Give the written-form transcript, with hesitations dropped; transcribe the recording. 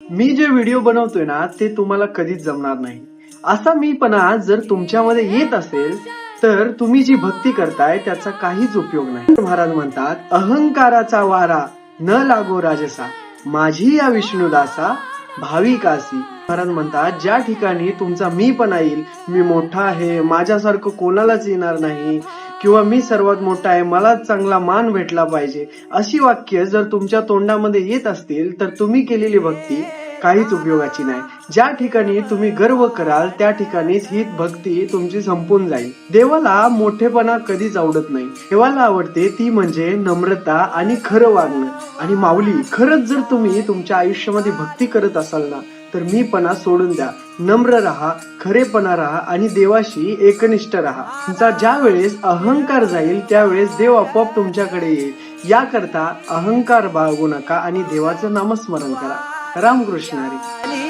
मी जे व्हिडिओ बनवतोय ना ते तुम्हाला कधीच जमणार नाही. असा मीपणा जर तुमच्यामध्ये येत असेल तर तुम्ही जी भक्ती करताय त्याचा काहीच उपयोग नाही. महाराज म्हणतात, अहंकाराचा वारा न लागो राजसा, माझी या विष्णुदासा भाविकासी. महाराज म्हणतात, ज्या ठिकाणी तुमचा मीपणा येईल, मी मोठा आहे, माझ्यासारखं कोणालाच येणार नाही, किंवा मी सर्वात मोठा आहे, मला चांगला मान भेटला पाहिजे, अशी वाक्य जर तुमच्या तोंडामध्ये येत असतील तर तुम्ही केलेली भक्ती काहीच उपयोगाची नाही. ज्या ठिकाणी तुम्ही गर्व कराल त्या ठिकाणीच ही भक्ती तुमची संपून जाईल. देवाला मोठेपणा कधीच आवडत नाही. देवाला आवडते ती म्हणजे नम्रता आणि खरं वागणं. आणि माऊली, खरंच जर तुम्ही तुमच्या आयुष्यामध्ये भक्ती करत असाल ना तर मीपणा सोडून द्या, नम्र राहा, खरेपणा राहा आणि देवाशी एकनिष्ठ राहा. तुमचा ज्या वेळेस अहंकार जाईल त्यावेळेस देव आपोआप तुमच्याकडे येईल. याकरता अहंकार बाळगू नका आणि देवाचं नामस्मरण करा. रामकृष्ण हरी.